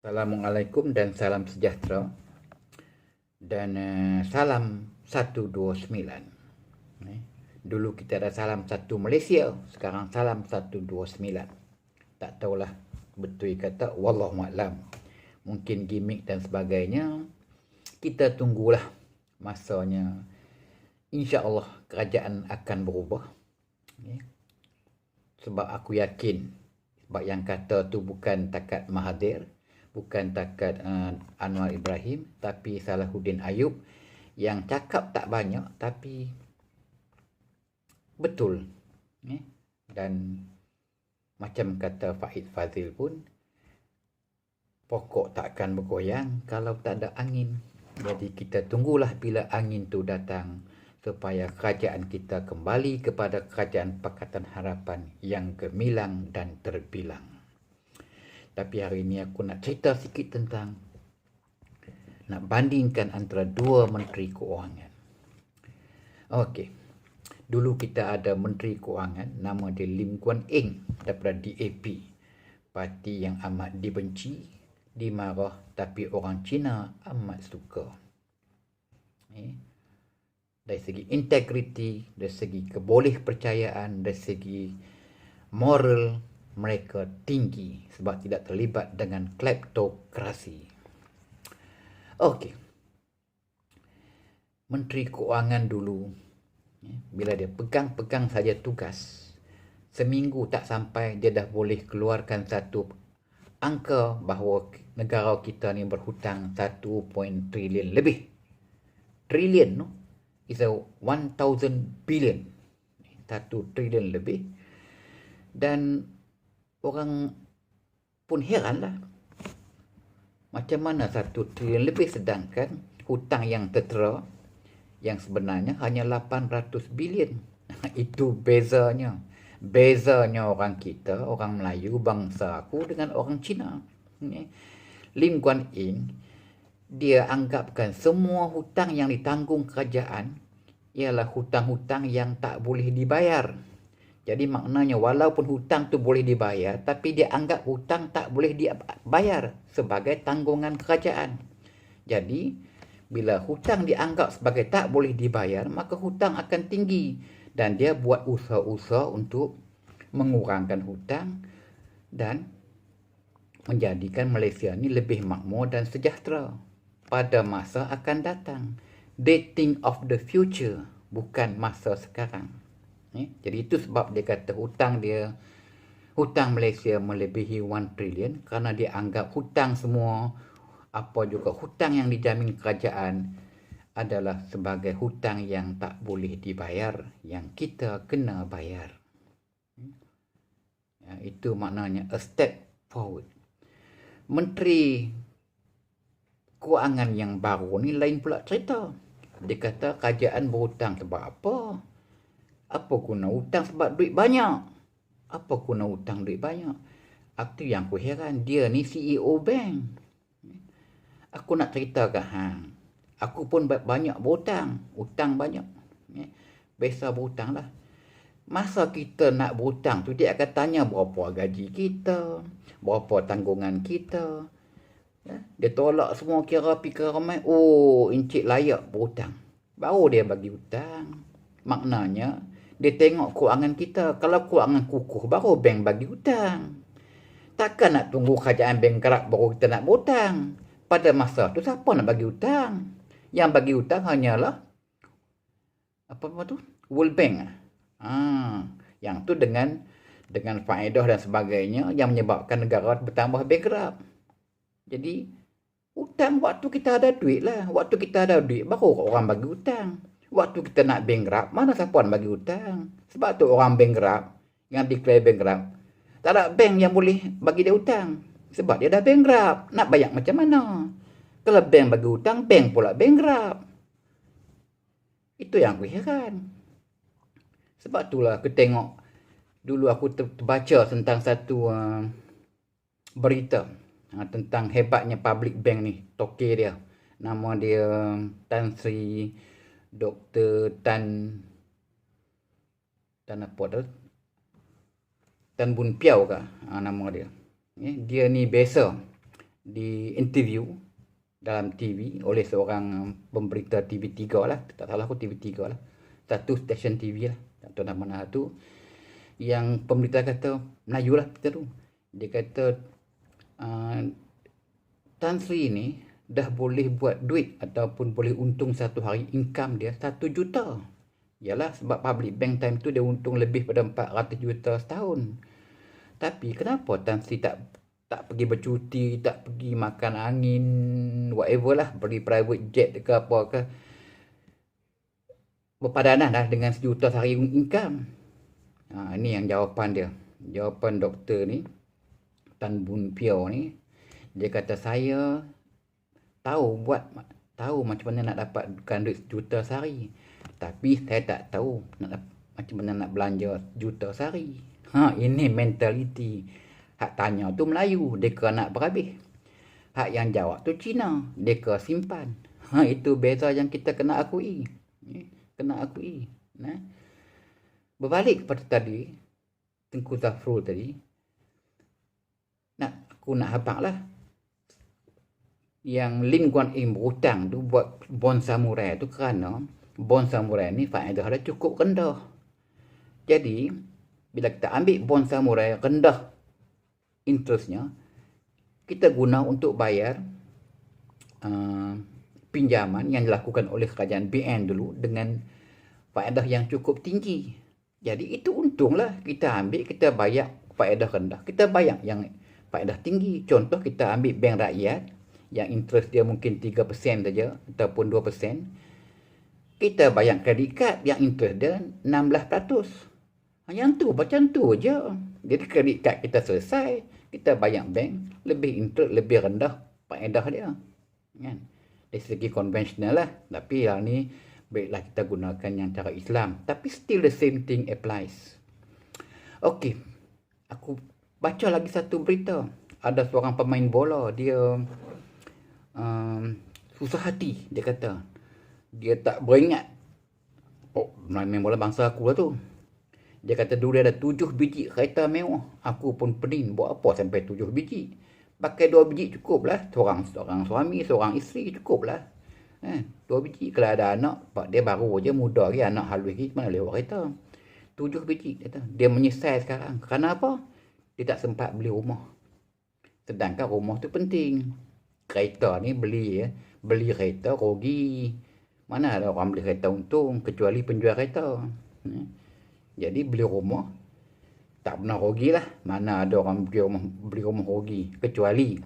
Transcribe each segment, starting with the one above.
Assalamualaikum dan salam sejahtera dan salam 129. Dulu kita ada salam 1 Malaysia, sekarang salam 129. Tak tahulah betul kata, wallahualam. Mungkin gimmick dan sebagainya. Kita tunggulah masanya. InsyaAllah kerajaan akan berubah. Sebab aku yakin, sebab yang kata tu bukan takat Mahathir, bukan takat Anwar Ibrahim, tapi Salahuddin Ayub yang cakap tak banyak tapi betul. Dan macam kata Faiz Fazil pun, pokok takkan bergoyang kalau tak ada angin. Jadi kita tunggulah bila angin tu datang supaya kerajaan kita kembali kepada kerajaan Pakatan Harapan yang gemilang dan terbilang. Tapi hari ini aku nak cerita sikit tentang, nak bandingkan antara dua Menteri Keuangan. Okey, dulu kita ada Menteri Keuangan, nama dia Lim Guan Eng daripada DAP. Parti yang amat dibenci, dimarah, tapi orang Cina amat suka. Dari segi integriti, dari segi kebolehpercayaan, dari segi moral, mereka tinggi sebab tidak terlibat dengan kleptokrasi. Okey. Menteri Keuangan dulu, bila dia pegang saja tugas, seminggu tak sampai dia dah boleh keluarkan satu angka bahawa negara kita ni berhutang 1 trilion lebih. Trilion, no? It's a 1,000 billion. 1 trilion lebih. Dan orang pun heranlah, macam mana 1 trilion lebih sedangkan hutang yang tertera yang sebenarnya hanya 800 bilion. Itu bezanya. Bezanya orang kita, orang Melayu, bangsa aku dengan orang Cina. Lim Guan Eng, dia anggapkan semua hutang yang ditanggung kerajaan ialah hutang-hutang yang tak boleh dibayar. Jadi maknanya walaupun hutang tu boleh dibayar, tapi dia anggap hutang tak boleh dibayar sebagai tanggungan kerajaan. Jadi bila hutang dianggap sebagai tak boleh dibayar, maka hutang akan tinggi. Dan dia buat usaha-usaha untuk mengurangkan hutang dan menjadikan Malaysia ni lebih makmur dan sejahtera pada masa akan datang. They think of the future, bukan masa sekarang. Jadi itu sebab dia kata hutang Malaysia melebihi 1 trilion kerana dia anggap hutang semua, apa juga hutang yang dijamin kerajaan adalah sebagai hutang yang tak boleh dibayar, yang kita kena bayar. Itu maknanya a step forward. Menteri Keuangan yang baru ni lain pula cerita. Dia kata kerajaan berhutang sebab apa? Apa guna hutang sebab duit banyak? Apa guna hutang duit banyak? Itu yang aku heran. Dia ni CEO bank. Aku nak ceritakan hang. Aku pun banyak berhutang. Hutang banyak. Biasa berhutang lah. Masa kita nak berhutang tu, dia akan tanya berapa gaji kita, berapa tanggungan kita. Dia tolak semua kira pikir ramai. Oh, encik layak berhutang. Baru dia bagi hutang. Maknanya, dia tengok kewangan kita. Kalau kewangan kukuh, baru bank bagi hutang. Takkan nak tunggu kerajaan bankrupt baru kita nak berhutang. Pada masa tu, siapa nak bagi hutang? Yang bagi hutang hanyalah apa tu? World Bank. Yang tu dengan faedah dan sebagainya yang menyebabkan negara bertambah bankrupt. Jadi, hutang waktu kita ada duit lah. Waktu kita ada duit, baru orang bagi hutang. Waktu kita nak bankrupt, mana siapa nak bagi hutang? Sebab tu orang bankrupt, yang declare bankrupt, tak ada bank yang boleh bagi dia hutang. Sebab dia dah bankrupt. Nak bayar macam mana? Kalau bank bagi hutang, bank pula bankrupt. Itu yang aku heran. Sebab itulah aku tengok, dulu aku terbaca tentang satu berita tentang hebatnya public bank ni, toke dia. Nama dia Tan Sri Dr. Tan apa tu? Tan Bun Piao ke nama dia. Dia ni biasa di interview dalam TV oleh seorang pemberita TV3 lah, tak salah aku TV3 lah, satu stesen TV lah, tak tahu nama mana tu, yang pemberita kata Melayu lah kita tu, dia kata Tan Sri ni dah boleh buat duit ataupun boleh untung satu hari, income dia 1 juta. Yalah, sebab public bank time tu dia untung lebih pada 400 juta setahun. Tapi kenapa Tan Sri tak pergi bercuti, tak pergi makan angin, whatever lah, pergi private jet ke apa ke, berpadanan lah dengan 1 juta sehari income. Ini yang jawapan dia. Jawapan doktor ni, Tan Boon Pio ni, dia kata saya tahu macam mana nak dapatkan duit 1 juta sehari, tapi saya tak tahu macam mana nak belanja 1 juta sehari. Ini mentality. Hak tanya tu Melayu, dia ke nak berhabis. Hak yang jawab tu Cina, dia ke simpan. Itu beza yang kita kena akui. Nah, berbalik kepada tadi, Tengku Zafrul tadi, aku nak habaq lah, yang Lin Kuan Im berhutang tu buat bond samurai tu kerana bond samurai ni faedah dia cukup rendah. Jadi bila kita ambil bond samurai rendah interestnya, kita guna untuk bayar pinjaman yang dilakukan oleh kerajaan BN dulu dengan faedah yang cukup tinggi. Jadi itu untunglah, kita ambil, kita bayar faedah rendah, kita bayar yang faedah tinggi. Contoh kita ambil bank rakyat yang interest dia mungkin 3% saja ataupun 2%, kita bayar kredit kad yang interest dia 16%. Yang tu macam tu je. Jadi kredit kad kita selesai, kita bayar bank, lebih interest, lebih rendah faedah dia. Kan? Dari segi konvensional lah. Tapi yang ni baiklah kita gunakan yang cara Islam. Tapi still the same thing applies. Okey. Aku baca lagi satu berita. Ada seorang pemain bola, dia susah hati, dia kata. Dia tak beringat. Main bola bangsa aku lah tu. Dia kata dulu dia ada 7 biji kereta mewah. Aku pun pening, buat apa sampai 7 biji. Pakai 2 biji cukup lah. Seorang suami, seorang isteri cukup lah. 2 biji. Kalau ada anak, dia baru je muda lagi, anak halus lagi, mana lewat kereta. 7 biji. Dia menyesal sekarang. Kerana apa? Dia tak sempat beli rumah. Sedangkan rumah tu penting. Kereta ni beli kereta rugi. Mana ada orang beli kereta untung, kecuali penjual kereta. Jadi beli rumah tak pernah rugi lah. Mana ada orang beli rumah rugi, kecuali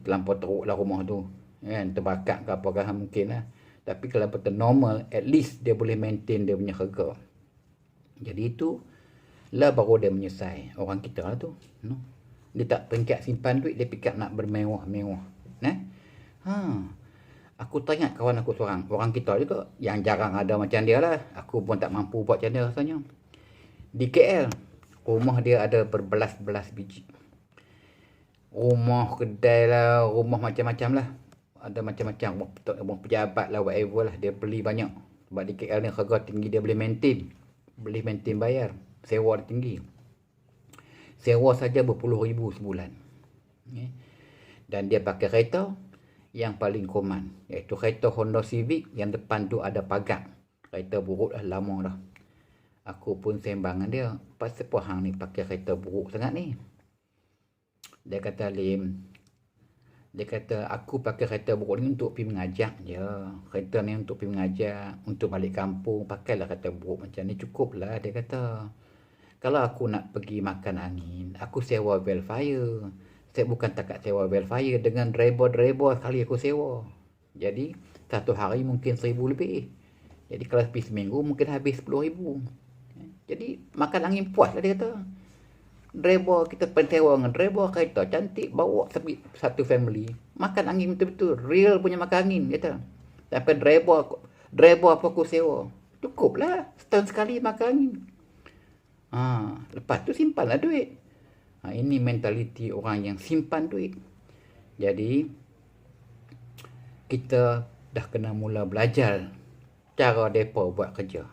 terlampau teruk lah rumah tu, kan, terbakar ke apakah mungkin lah. Tapi kalau betul normal, at least dia boleh maintain dia punya harga. Jadi itu lah baru dia menyesal. Orang kita lah tu, dia tak peringkat simpan duit, dia fikir nak bermewah-mewah. Aku teringat kawan aku seorang, orang kita juga, yang jarang ada macam dia lah. Aku pun tak mampu buat macam dia rasanya. Di KL, rumah dia ada berbelas-belas biji. Rumah kedai lah, rumah macam-macam lah. Ada macam-macam, rumah pejabat lah, whatever lah. Dia beli banyak. Sebab di KL ni harga tinggi, dia boleh maintain bayar. Sewa dia tinggi. Sewa saja berpuluh ribu sebulan. Dan dia pakai kereta yang paling common, iaitu kereta Honda Civic yang depan tu ada pagar. Kereta buruk dah lama dah. Aku pun sembangan dia, pasal apa hang ni pakai kereta buruk sangat ni? Dia kata, Lim, dia kata aku pakai kereta buruk ni untuk pergi mengajar je. Kereta ni untuk pergi mengajar, untuk balik kampung, pakailah kereta buruk macam ni, cukup lah. Dia kata, kalau aku nak pergi makan angin, aku sewa Velfire. Saya bukan takat sewa Velfire, dengan driver sekali aku sewa. Jadi satu hari mungkin 1,000 lebih. Jadi kalau pergi seminggu mungkin habis 10,000. Jadi makan angin puas lah, dia kata. Driver kita sewa dengan driver kereta cantik, bawa satu family. Makan angin betul-betul, real punya makan angin, kata. Sampai driver apa aku sewa. Cukup lah, setahun sekali makan angin. Lepas tu simpanlah duit. Ini mentaliti orang yang simpan duit. Jadi kita dah kena mula belajar cara mereka buat kerja.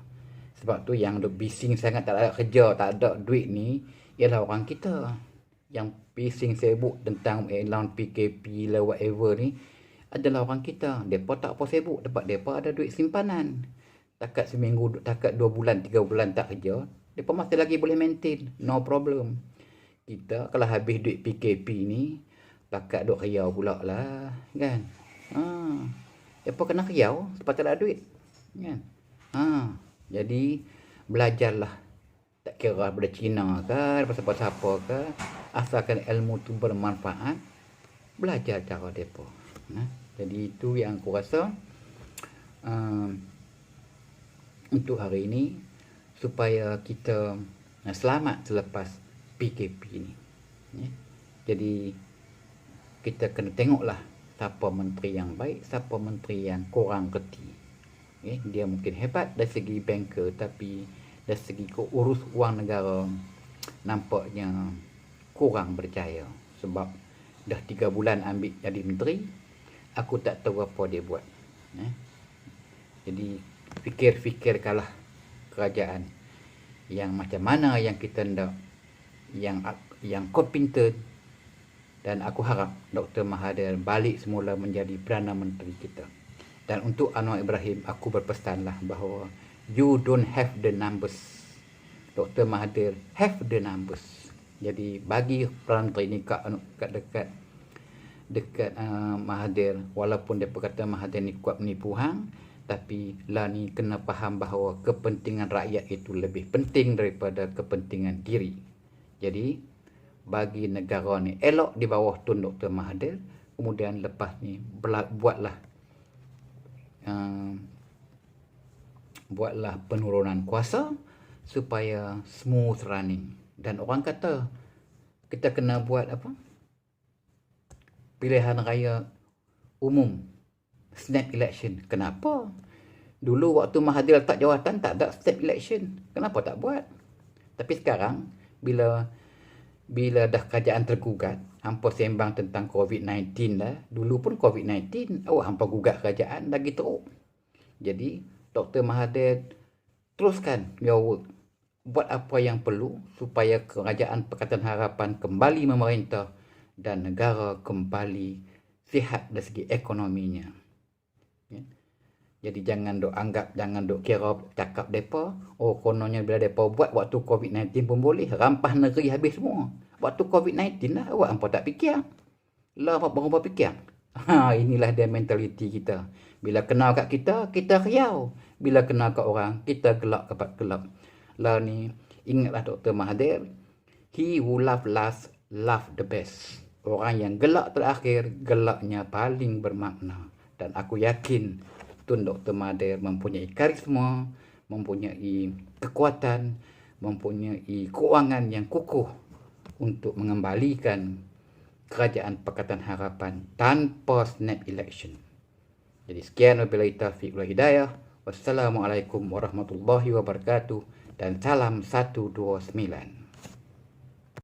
Sebab tu yang bising sangat tak ada kerja, tak ada duit ni, ialah orang kita. yang bising sibuk tentang allowance PKP lah whatever ni adalah orang kita. Mereka tak apa sibuk sebab mereka ada duit simpanan. Takat seminggu, takat 2 bulan, 3 bulan tak kerja, mereka masih lagi boleh maintain. No problem. Kita kalau habis duit PKP ni, takat duk riau pula lah. Kan? Mereka kena riau sebab tak ada duit. Kan? Jadi, belajarlah. Tak kira daripada Cina ke, daripada siapa-siapa ke, asalkan ilmu tu bermanfaat, belajar cara mereka. Jadi itu yang aku rasa untuk hari ini supaya kita selamat selepas PKP ni. Jadi kita kena tengoklah siapa menteri yang baik, siapa menteri yang kurang reti. Dia mungkin hebat dari segi banker, tapi dari segi urus wang negara nampaknya kurang berjaya. Sebab dah 3 bulan ambil jadi menteri, aku tak tahu apa dia buat. Jadi fikir-fikirkanlah kerajaan yang macam mana yang kita nak, yang competent. Dan aku harap Dr. Mahathir balik semula menjadi Perdana Menteri kita. Dan untuk Anwar Ibrahim, aku berpesanlah bahawa you don't have the numbers. Dr. Mahathir have the numbers. Jadi bagi Perdana Menteri ini dekat Mahathir, walaupun dia berkata Mahathir ni kuat menipu hang, tapi lah ni kena faham bahawa kepentingan rakyat itu lebih penting daripada kepentingan diri. Jadi bagi negara ni elok di bawah Tun Dr. Mahathir, kemudian lepas ni buatlah penurunan kuasa supaya smooth running. Dan orang kata kita kena buat apa? Pilihan raya umum, snap election. Kenapa? Dulu waktu Mahathir letak jawatan tak ada snap election. Kenapa tak buat? Tapi sekarang bila dah kerajaan tergugat, hampa sembang tentang COVID-19 dah. Dulu pun COVID-19, hampa gugat kerajaan lagi teruk. Jadi Dr. Mahathir teruskan your work. Buat apa yang perlu supaya kerajaan Pakatan Harapan kembali memerintah dan negara kembali sihat dari segi ekonominya. Jadi jangan duk kira cakap depa, kononnya bila depa buat waktu COVID-19 pun boleh, rampah negeri habis semua. Waktu COVID-19 lah, awak hampa tak fikir. Lah apa fikir? Inilah dia mentaliti kita. Bila kenal kat kita, kita riau. Bila kenal kat orang, kita gelak gelap. Lah ni, ingatlah Dr. Mahathir, he who laugh last, laugh the best. Orang yang gelak terakhir, gelaknya paling bermakna. Dan aku yakin Tun Dr. Mahathir mempunyai karisma, mempunyai kekuatan, mempunyai keuangan yang kukuh untuk mengembalikan kerajaan Pakatan Harapan tanpa snap election. Jadi sekian, wabillahi taufiq wal hidayah. Wassalamualaikum warahmatullahi wabarakatuh dan salam 129.